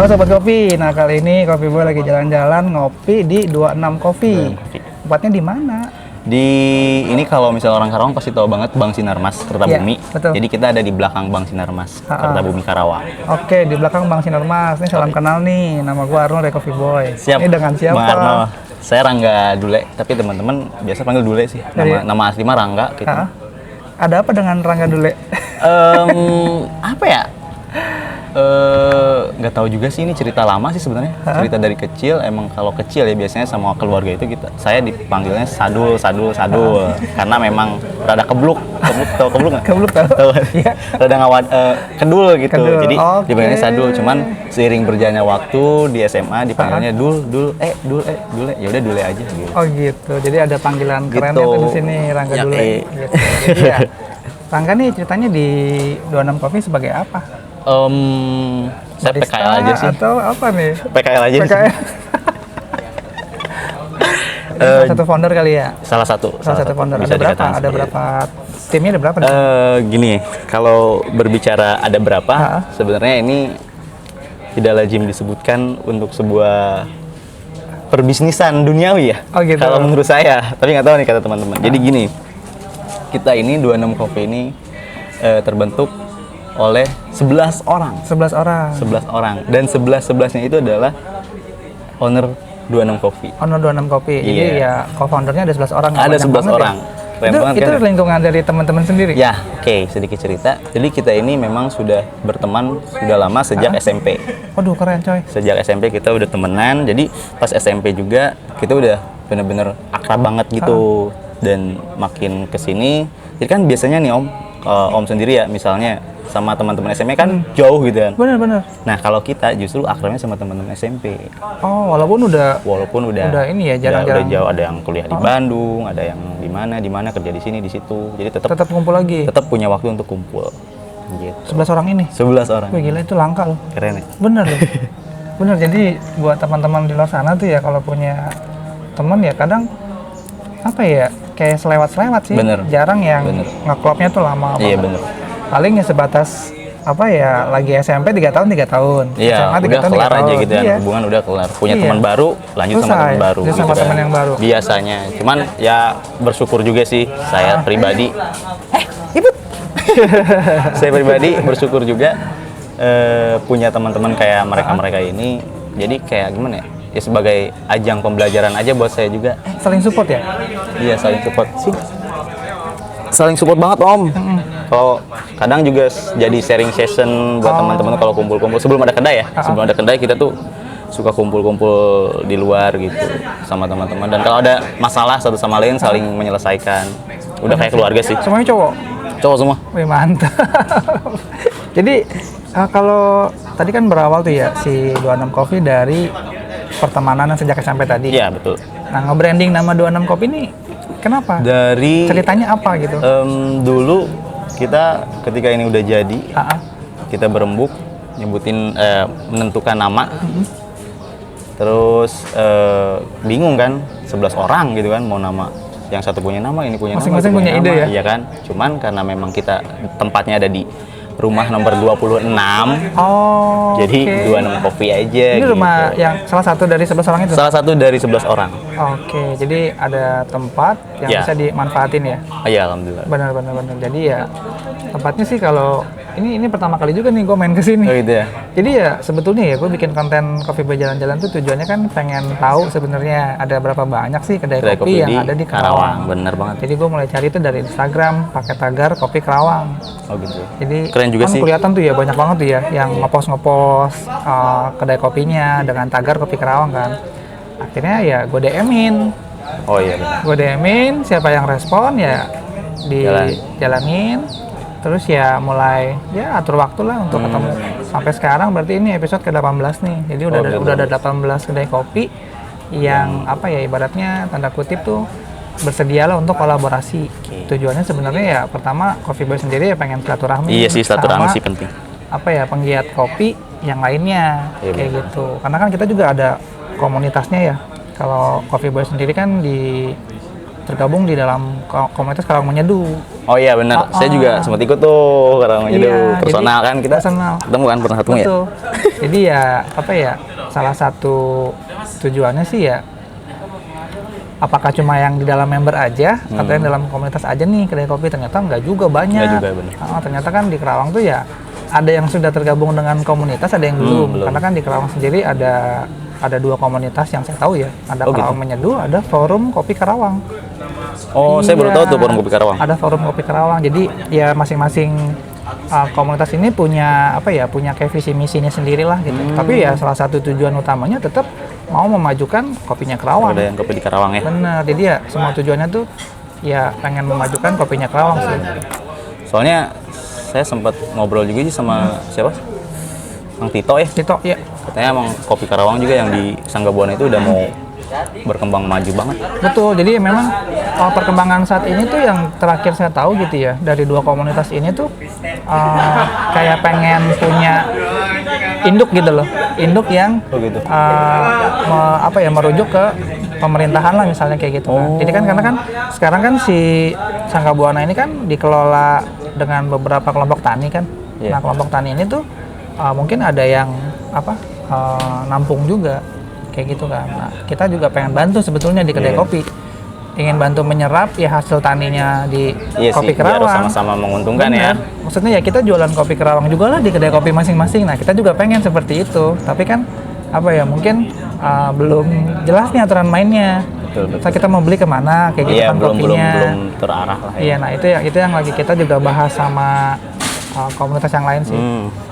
Halo Sobat Kopi, nah kali ini Coffee Boy lagi jalan-jalan ngopi di 26 Coffee. Tempatnya di mana? Ini kalau misalnya orang Karawang pasti tahu banget Bank Sinarmas Kertabumi. Betul. Jadi kita ada di belakang Bank Sinarmas Kertabumi Karawang. Oke, di belakang Bank Sinarmas. Ini salam kenal nih, nama gua Arno dari Coffee Boy. Siap. Ini dengan siapa? Bang Arno. Saya Rangga Dule, tapi teman-teman biasa panggil Dule sih. Nama asli mah Rangga gitu. Ada apa dengan Rangga Dule? Apa ya? Nggak tahu juga sih, ini cerita lama sih sebenarnya. Cerita dari kecil, emang kalau kecil ya biasanya sama keluarga itu saya dipanggilnya Sadul. Karena memang rada kebluk. Tahu kebluk nggak? Kebluk tahu. Iya. Rada ngawad kedul gitu. Jadi dipanggilnya Sadul, cuman seiring berjalannya waktu di SMA dipanggilnya Dul. Ya udah Dule aja gitu. Oh gitu. Jadi ada panggilan gitu. kerennya tuh di sini Rangga Dule. Gitu. Jadi ya, Rangga nih ceritanya di 26 Coffee sebagai apa? Saya Barista PKL aja sih. Atau apa nih? PKL aja sih. Salah satu founder kali ya? Salah satu founder. Bisa Ada berapa? Ada berapa? Timnya ada berapa? Gini, kalau berbicara ada berapa, sebenarnya ini tidak lazim disebutkan untuk sebuah perbisnisan duniawi ya. Oh gitu. Kalau menurut saya, tapi nggak tahu nih kata teman-teman. Jadi gini, kita ini 26 Coffee ini terbentuk oleh 11 orang. 11 orang. Dan 11-11-nya itu adalah owner 26 Coffee. Owner 26 Coffee. Jadi ya co-foundernya ada 11 orang. Ada 11 orang. Ya? Itu lingkungan dari teman-teman sendiri? Ya, oke, sedikit cerita. Jadi kita ini memang sudah berteman sudah lama sejak SMP. Waduh, keren coy. Sejak SMP kita udah temenan. Jadi pas SMP juga kita udah bener-bener akrab banget gitu. Dan makin kesini, jadi kan biasanya nih Om sendiri ya misalnya sama teman-teman SMP kan jauh gitu kan. Bener. Nah kalau kita justru akrabnya sama teman-teman SMP. Oh, walaupun udah ini ya jarang-jarang. Udah jauh, ada yang kuliah di Bandung, ada yang di mana kerja di sini di situ. Jadi tetap kumpul lagi. Tetap punya waktu untuk kumpul. Gitu. 11 orang ini. 11 orang. Wih, gila itu langka loh. Keren ya. Bener loh. Bener. Jadi buat teman-teman di luar sana tuh ya kalau punya teman ya kadang apa ya kayak selewat sih. Bener. Jarang yang ngeklopnya tuh lama. Iya bener. Paling ya sebatas apa ya lagi SMP 3 tahun. Iya, SMA 3 udah tahun, kelar 3 aja tahun. gitu ya, hubungan udah kelar. Punya teman baru, lanjut sama teman baru. Gitu sama teman yang baru. Biasanya, cuman ya bersyukur juga sih saya pribadi. Saya pribadi bersyukur juga punya teman-teman kayak mereka ini. Jadi kayak gimana ya? Ya sebagai ajang pembelajaran aja buat saya juga. Saling support ya? Iya, saling support sih. Saling support banget Om. Kalau kadang juga jadi sharing session buat teman-teman kalau kumpul-kumpul sebelum ada kedai ya. Sebelum ada kedai kita tuh suka kumpul-kumpul di luar gitu sama teman-teman. Dan kalau ada masalah satu sama lain saling menyelesaikan. Udah kayak keluarga sih. Semuanya cowok? Cowok semua. Wih, mantap. Jadi kalau tadi kan berawal tuh ya si 26 Coffee dari pertemanan sejak SMP tadi. Iya, betul. Nah, nge-branding nama 26 Coffee ini kenapa? Dari ceritanya apa gitu? Dulu kita ketika ini udah jadi, kita berembuk menentukan nama. Terus bingung kan, 11 orang gitu kan mau nama. Yang satu punya nama, ini punya nama, masing-masing punya ide ya? Iya kan? Cuman karena memang kita tempatnya ada di rumah nomor 26. Jadi 26 Coffee aja. Ini gitu. rumah yang salah satu dari 11 orang itu? Salah satu dari 11 orang. Oke, jadi ada tempat yang bisa dimanfaatin ya? Iya, alhamdulillah. Benar. Jadi ya tempatnya sih kalau ini pertama kali juga nih gue main ke sini. Oh gitu ya. Jadi ya sebetulnya ya gue bikin konten Coffee Boy jalan-jalan tuh tujuannya kan pengen tahu sebenarnya ada berapa banyak sih kedai kopi yang ada di Karawang. Bener banget. Jadi gue mulai cari itu dari Instagram pakai tagar Kopi Karawang. Oh gitu. Jadi keren juga sih. Kelihatan tuh ya banyak banget tuh ya yang ngepost kedai kopinya dengan tagar Kopi Karawang kan. Akhirnya ya gue DM-in. Oh iya benar. Gue DM-in, siapa yang respon ya dijalanin. Terus ya mulai ya atur waktu lah untuk ketemu. Sampai sekarang berarti ini episode ke-18 nih. Jadi udah ada 18 kedai kopi yang apa ya ibaratnya tanda kutip tuh bersedialah untuk kolaborasi. Tujuannya sebenarnya ya pertama Coffee Boy sendiri ya pengen silaturahmi. Iya sih, silaturahmi sih penting. Apa ya penggiat kopi yang lainnya kayak gitu. Karena kan kita juga ada komunitasnya ya. Kalau Coffee Boy sendiri kan di tergabung di dalam komunitas Karawang Menyeduh. Oh iya benar, saya juga sempat ikut tuh Karawang Menyeduh. Iya, Personal jadi, kan kita personal. ketemu kan pernah ketemu ya. Betul. Jadi ya apa ya, salah satu tujuannya sih ya, apakah cuma yang di dalam member aja atau yang dalam komunitas aja nih kedai kopi, ternyata nggak juga, banyak. Nggak juga, bener. Ternyata kan di Karawang tuh ya ada yang sudah tergabung dengan komunitas, ada yang belum. Karena kan di Karawang sendiri ada 2 komunitas yang saya tahu ya. Ada Karawang Menyeduh, ada Forum Kopi Karawang. Oh, saya baru tahu tuh Forum Kopi Karawang. Ada Forum Kopi Karawang. Jadi ya masing-masing komunitas ini punya punya kayak visi misinya sendiri lah gitu. Tapi ya salah satu tujuan utamanya tetap mau memajukan kopinya Karawang. Ada yang kopi di Karawang ya. Bener. Jadi ya semua tujuannya tuh ya pengen memajukan kopinya Karawang sih. Soalnya saya sempat ngobrol juga sih sama siapa? Mang Tito ya. Tito ya. Katanya emang kopi Karawang juga yang di Sanggabuana itu udah mau berkembang maju banget. Betul. Jadi memang perkembangan saat ini tuh yang terakhir saya tahu gitu ya, dari 2 komunitas ini tuh kayak pengen punya induk gitu loh. Induk yang gitu. Merujuk ke pemerintahan lah misalnya kayak gitu. Kan. Jadi kan karena kan sekarang kan si Sanggabuana ini kan dikelola dengan beberapa kelompok tani kan. Nah, kelompok tani ini tuh mungkin ada yang nampung juga kayak gitu kan. Nah, kita juga pengen bantu sebetulnya di kedai kopi. Ingin bantu menyerap ya hasil taninya di kopi Karawang. Biar sama-sama menguntungkan. Bener. Ya. Maksudnya ya kita jualan kopi Karawang juga lah di kedai kopi masing-masing. Nah, kita juga pengen seperti itu. Tapi kan mungkin belum jelas nih aturan mainnya. Betul. Kita mau beli kemana kayak gitu kan kopinya. Belum terarah lah. Iya, nah itu yang lagi kita juga bahas sama komunitas yang lain sih.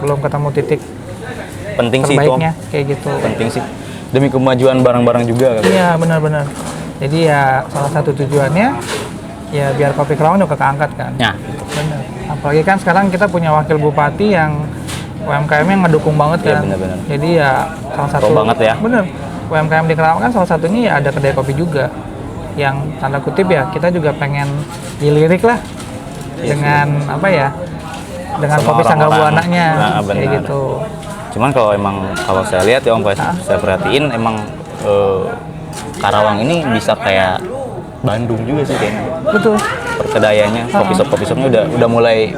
Belum ketemu titik penting terbaiknya sih itu. Kayak gitu. Penting sih. Demi kemajuan barang-barang juga kan. Iya, benar-benar. Jadi ya salah satu tujuannya ya biar kopi Karawang juga keangkat kan. Ya. Benar. Apalagi kan sekarang kita punya wakil bupati yang UMKM-nya ngedukung banget kan. Iya, benar-benar. Jadi ya salah satu banget ya. Bener. UMKM di Karawang kan salah satunya ya ada kedai kopi juga. Yang tanda kutip ya kita juga pengen dilirik lah dengan dengan sama kopi Sanggabuananya kayak gitu. Cuman kalau saya lihat ya Om, saya perhatiin emang Karawang ini bisa kayak Bandung juga sih kayaknya. Betul. Perkedaiannya, kopi shopnya udah mulai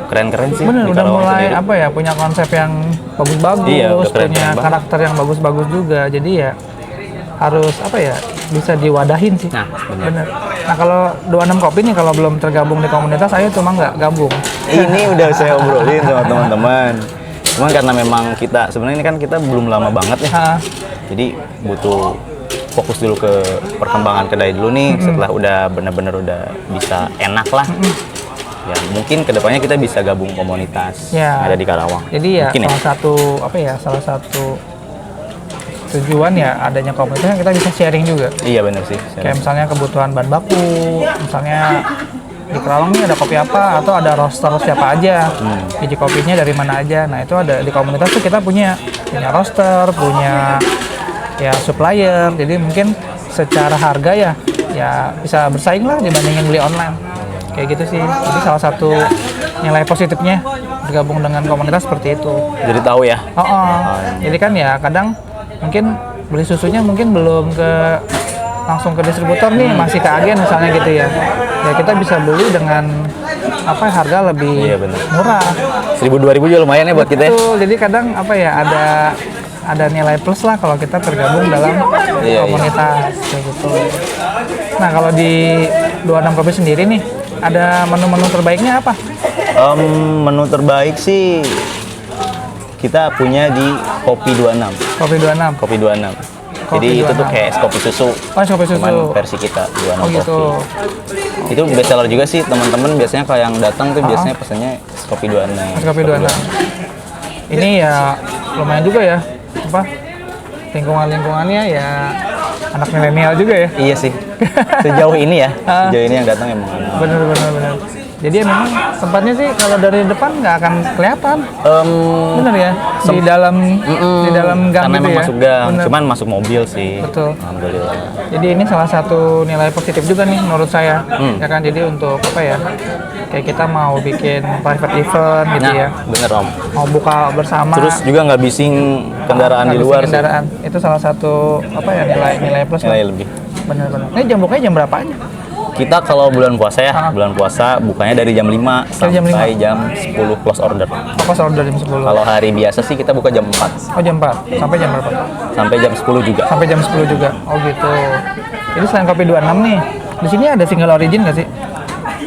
keren-keren sih. Bener, di udah Karawang mulai sendiri. punya konsep yang bagus-bagus, udah keren punya karakter yang bagus-bagus juga. Jadi ya harus bisa diwadahin sih. Nah, bener. Nah, kalau 26 Kopi nih kalau belum tergabung di komunitas, ayo cuma nggak gabung. Ini udah saya obrolin sama teman-teman. Cuman karena memang sebenarnya ini kan kita belum lama banget ya. Jadi butuh fokus dulu ke perkembangan kedai dulu nih. Setelah udah benar-benar udah bisa enak lah. Ya mungkin kedepannya kita bisa gabung komunitas yang ada di Karawang. Jadi ya mungkin salah satu tujuan ya adanya komunitas kita bisa sharing juga. Iya benar sih. Kayak misalnya kebutuhan bahan baku, misalnya di Karawang nih ada kopi apa atau ada roaster siapa aja, biji kopinya dari mana aja. Nah itu ada di komunitas tuh kita punya roaster, punya ya supplier. Jadi mungkin secara harga ya bisa bersaing lah dibandingin beli online. Kayak gitu sih. Jadi salah satu nilai positifnya bergabung dengan komunitas seperti itu. Jadi tahu ya. Jadi kan ya kadang mungkin beli susunya mungkin belum langsung ke distributor nih, masih ke agen misalnya gitu ya. Ya kita bisa beli dengan harga lebih murah. 1.000-2.000 juga lumayan ya buat kita ya. Betul. Jadi kadang ada nilai plus lah kalau kita tergabung dalam komunitas kayak gitu. Nah, kalau di 26 Kopi sendiri nih ada menu-menu terbaiknya apa? Menu terbaik sih kita punya di Kopi 26. Kopi 26. Jadi itu tuh kayak es kopi susu. Oh, es kopi susu. Cuman versi kita 26 gitu. Kopi. Itu best seller juga sih, teman-teman biasanya kalau yang datang tuh biasanya pesannya es kopi 26. Es kopi 26. Ini ya lumayan juga ya. Lingkungannya ya anak milenial juga ya. Iya sih. Sejauh ini ya. Sejauh ini yang datang emang bener. Jadi memang tempatnya sih kalau dari depan nggak akan kelihatan. Bener ya, di dalam gang karena gitu emang ya. masuk gang, cuman masuk mobil sih. Betul. Alhamdulillah. Jadi ini salah satu nilai positif juga nih menurut saya. Ya kan, jadi untuk kayak kita mau bikin private event gitu ya. Bener Om. Mau buka bersama. Terus juga nggak bising kendaraan di luar sih. Itu salah satu nilai plus. Nilai lebih. Bener. Ini jam bukanya jam berapa aja? Kita kalau bulan puasa ya, bulan puasa bukanya dari jam 5 Dari jam sampai jam 10 close order. Fokus order jam 10. Kalau hari biasa sih kita buka jam 4 Oh, jam 4. Sampai jam berapa? sampai jam 10 juga. Sampai jam 10 juga. Oh, gitu. Jadi selain kopi 26 nih, di sini ada single origin nggak sih?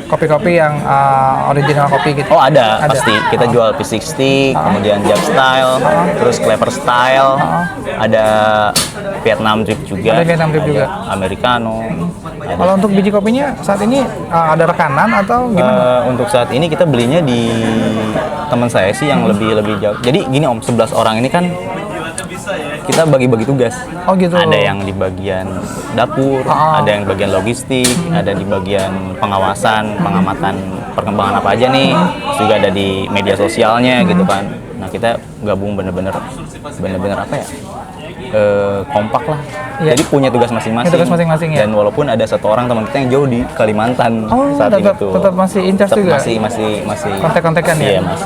Kopi-kopi yang original kopi gitu. Oh ada. Pasti. Kita jual P60, kemudian Jab Style, terus Clever Style, ada Vietnam Drip juga, Ada Vietnam Drip juga. Americano. Ada. Kalau untuk biji kopinya saat ini ada rekanan atau gimana? Untuk saat ini kita belinya di teman saya sih yang lebih jauh. Jadi gini Om, 11 orang ini kan kita bagi-bagi tugas. Oh, gitu. Ada yang di bagian dapur, ada yang di bagian logistik, ada di bagian pengawasan, pengamatan perkembangan apa aja nih. Terus juga ada di media sosialnya gitu kan. Nah, kita gabung bener-bener apa ya? Kompak lah. Iya. Jadi punya tugas masing-masing. Tugas masing-masing ya. Dan walaupun ada satu orang teman kita yang jauh di Kalimantan saat ini tuh. tetap masih in charge juga? Masih Kontak-kontakan ya? Iya, Mas.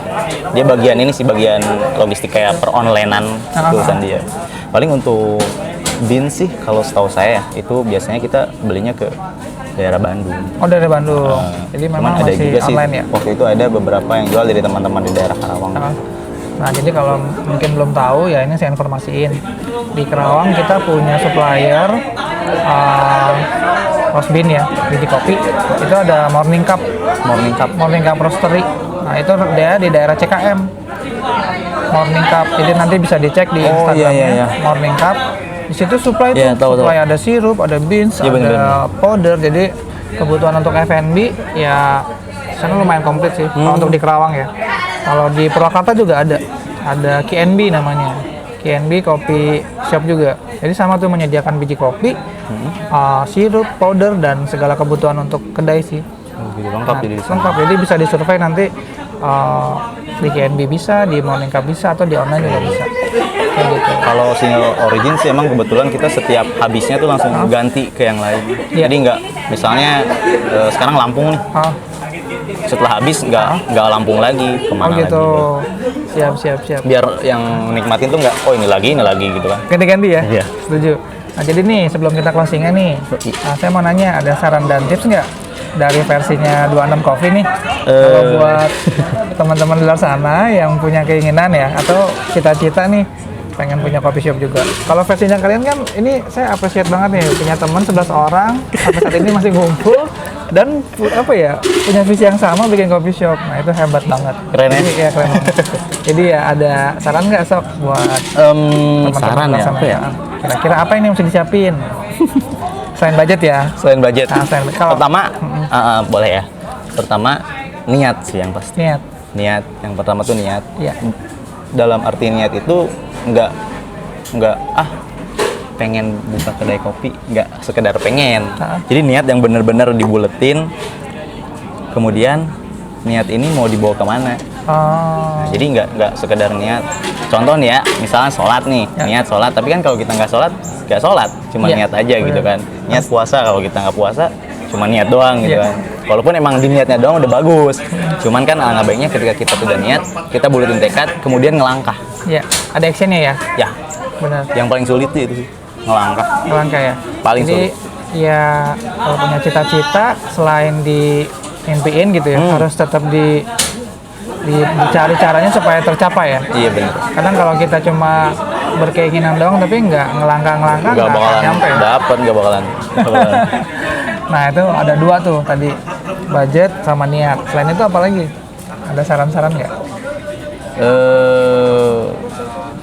Dia bagian ini sih bagian logistik kayak peronlinean urusan dia. Paling untuk bin sih kalau setahu saya itu biasanya kita belinya ke daerah Bandung. Oh, dari Bandung. Jadi Cuman memang ada masih juga sih online ya? waktu itu ada beberapa yang jual dari teman-teman di daerah Karawang. Nah, jadi kalau mungkin belum tahu ya ini saya informasiin. Di Kerawang kita punya supplier roast bean ya, biji kopi. Itu ada Morning Cup Roastery. Nah, itu dia di daerah CKM. Morning Cup. Jadi nanti bisa dicek di Instagramnya. Iya. Morning Cup. Di situ supply Iya, tuh, supply ada sirup, ada beans, Iya, ada bener. powder. Jadi kebutuhan untuk F&B ya sana lumayan komplit sih. Kalau untuk di Kerawang ya. Kalau di Purwakarta juga ada KNB namanya. KNB Kopi Shop juga. Jadi sama tuh menyediakan biji kopi, sirup, powder dan segala kebutuhan untuk kedai sih. Gitu lengkap jadi di sana. Lengkap. Jadi bisa disurvey nanti di KNB bisa, di Morning Cup bisa atau di online juga bisa. Kayak gitu. Kalau single origin sih emang kebetulan kita setiap habisnya tuh langsung ganti ke yang lain. Iya. Jadi nggak, misalnya sekarang Lampung nih, setelah habis nggak Lampung lagi, kemana Oh, gitu. lagi. Siap. Biar yang nikmatin tuh nggak, oh ini lagi gitu kan. Ganti-ganti ya? Iya. Setuju. Nah, jadi nih sebelum kita closingnya nih, saya mau nanya ada saran dan tips nggak dari versinya 26 Coffee nih? Kalau buat teman-teman di luar sana yang punya keinginan ya, atau cita-cita nih pengen punya coffee shop juga. Kalau versinya kalian kan, ini saya appreciate banget nih, punya teman 11 orang, sampai saat ini masih ngumpul, dan apa ya, punya visi yang sama bikin coffee shop. Nah, itu hebat banget. Keren ya? Jadi, ya keren banget. Jadi ya ada saran nggak Sok buat teman-teman saran luar ya, sana apa ya? Kira-kira apa ini yang mesti disiapin? Selain budget ya? Selain budget, Nah, pertama boleh ya. Pertama niat sih yang pasti. Niat. Yang pertama tuh niat. Iya. Dalam arti niat itu nggak pengen buka kedai kopi, nggak sekedar pengen. Jadi niat yang bener-bener dibuletin. Kemudian niat ini mau dibawa kemana? Jadi nggak sekedar niat. Contoh nih ya, misalnya sholat nih, niat sholat. Tapi kan kalau kita nggak sholat, cuma niat aja gitu kan. Niat puasa, kalau kita nggak puasa, cuma niat doang gitu kan. Walaupun emang di niatnya doang udah bagus. Cuman kan alangkah baiknya ketika kita udah niat, kita buletin tekad, kemudian ngelangkah. Iya, ada actionnya ya? Ya, Benar. yang paling sulit itu sih, ngelangkah. Langkah ya? Paling Jadi, sulit. ya kalau punya cita-cita, selain diimpiin gitu ya, harus tetap dicari caranya supaya tercapai ya? Iya benar. Kadang kalau kita cuma berkeinginan doang, tapi nggak ngelangkah-ngelangkah, Nggak nggak akan bakalan nyampe. dapet, nggak bakalan. Nah, itu ada dua tuh tadi, budget sama niat. Selain itu apa lagi? Ada saran-saran nggak?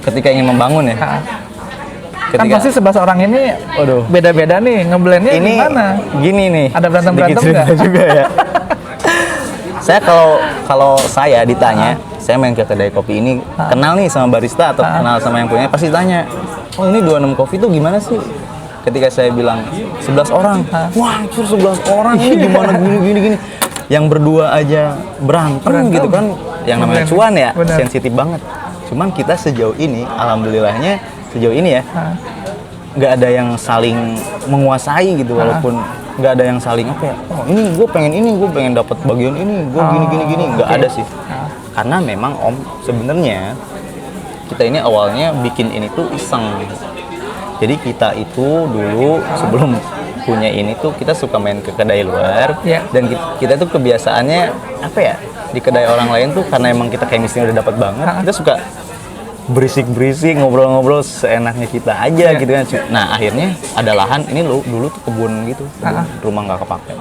Ketika ingin membangun ya. Kan pasti 11 orang ini beda-beda nih, ngeblendnya Ini gimana? gini nih. Ada berantem-berantem sedikit cerita nggak? juga ya. Saya kalau saya ditanya, saya main ke kedai kopi ini, kenal nih sama barista atau kenal sama yang punya, pasti tanya, oh ini 26 Coffee itu gimana sih? Ketika saya bilang 11 orang, wah itu 11 orang ini gimana gini. Yang berdua aja berantem gitu kan, yang namanya cuan ya, sensitif banget. Cuman kita sejauh ini, alhamdulillahnya sejauh ini ya, nggak ada yang saling menguasai gitu, walaupun nggak ada yang saling apa ya, oh ini gue pengen dapat bagian ini, gue gini, nggak ada sih. Karena memang Om, sebenarnya kita ini awalnya bikin ini tuh iseng. Jadi kita itu dulu sebelum punya ini tuh kita suka main ke kedai luar. Iya. Dan kita tuh kebiasaannya apa ya? Di kedai orang lain tuh karena emang kita chemistry udah dapat banget, kita suka berisik-berisik, ngobrol-ngobrol seenaknya kita aja gitu kan. Nah akhirnya ada lahan, ini dulu tuh kebun gitu, rumah nggak kepake.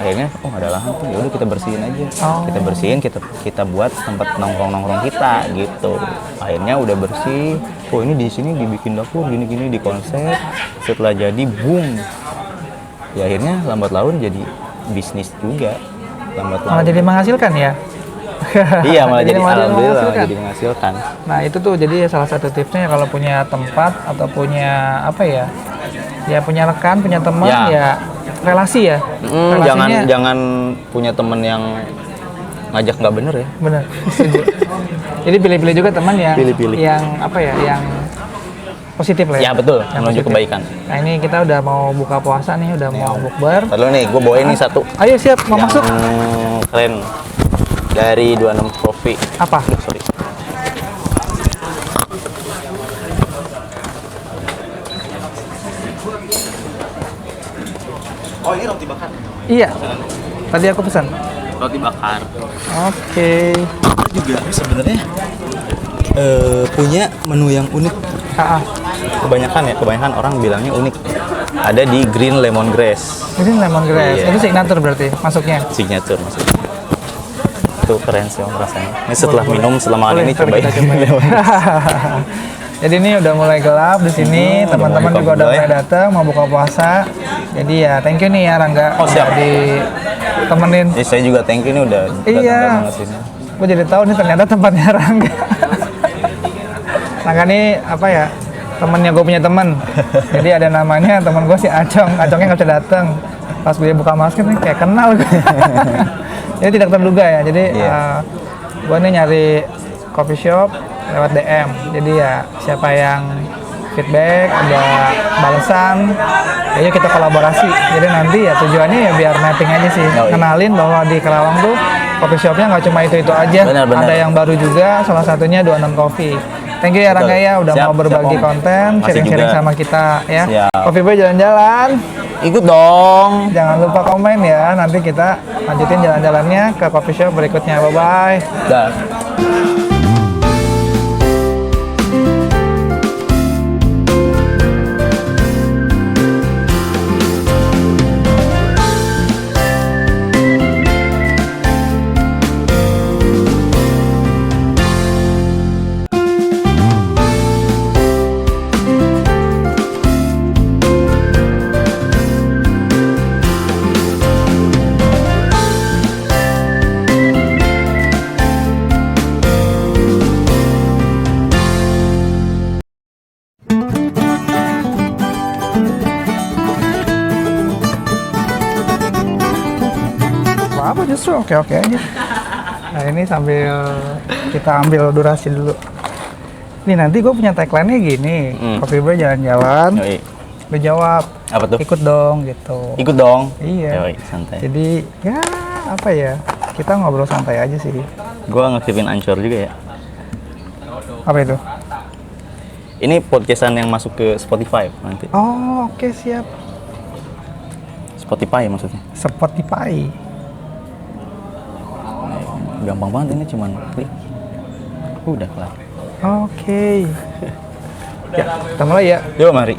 Akhirnya ada lahan tuh, ya udah kita bersihin aja. Kita bersihin, kita buat tempat nongkrong kita gitu. Akhirnya udah bersih, ini di sini dibikin dapur gini-gini, di konsep. Setelah jadi boom, ya akhirnya lambat laun jadi bisnis juga. Malah jadi menghasilkan ya. Iya, malah jadi alhamdulillah jadi menghasilkan. Nah itu tuh jadi salah satu tipsnya kalau punya tempat atau punya apa ya, ya punya rekan, punya teman, ya relasi ya. Jangan punya teman yang ngajak nggak bener ya. Bener. Jadi pilih-pilih juga teman yang apa ya, yang positif lah ya. Ya betul, yang menuju positif. kebaikan. Nah ini kita udah mau buka puasa nih, udah mau bukber. Lalu nih, gue bawain nih satu. Ayo siap, mau masuk. Keren. Dari 26 Coffee. Apa? Sorry. Oh ini roti bakar? Iya, tadi aku pesan. Roti bakar. Oke. Juga sebenarnya punya menu yang unik. Kebanyakan orang bilangnya unik. Ada di Green Lemongrass. Ini lemongrass, Iya. itu signature berarti masuknya. Signature maksudnya. Itu keren sih om rasanya. Ini setelah minum selama ini Boleh, cobain. kita cobain. Jadi ini udah mulai gelap di sini, teman-teman juga udah mulai datang mau buka puasa. Jadi ya thank you nih ya Rangga. Siap. Ditemenin. Jadi saya juga thank you nih udah datang ke sini. Gue jadi tahu nih ternyata tempatnya Rangga. Rangga nih apa ya? Temennya gue punya temen. Jadi ada namanya temen gue si Acong. Acongnya nggak bisa datang. Pas gue buka masker nih kayak kenal gue. Jadi tidak terduga ya. Jadi gue nih nyari coffee shop lewat DM. Jadi ya siapa yang feedback, ada balasan, ayo kita kolaborasi. Jadi nanti ya tujuannya ya biar mapping aja sih. Kenalin bahwa di Kerawang tuh coffee shopnya nggak cuma itu aja. Benar. Ada yang baru juga, salah satunya 26 Coffee. Thank you ya Rangga ya udah mau berbagi konten, sharing-sharing sama kita ya. Coffee Boy jalan-jalan. Ikut dong. Jangan lupa komen ya, nanti kita lanjutin jalan-jalannya ke coffee shop berikutnya. Bye-bye. Dah. Apa justru oke-oke aja. Nah ini sambil kita ambil durasi dulu. Nih nanti gue punya tagline-nya gini, Coffee Boy jalan-jalan. Lu jawab, apa tuh? Ikut dong gitu. Ikut dong. Iya. Santai. Jadi ya apa ya, kita ngobrol santai aja sih. Gua ngaktifin Anchor juga ya. Apa itu? Ini podcastan yang masuk ke Spotify nanti. Oh oke, siap. Spotify maksudnya. Spotify. Gampang banget ini, cuman klik. Udah kelar. Oke. Ya, kita mulai ya. Yuk mari.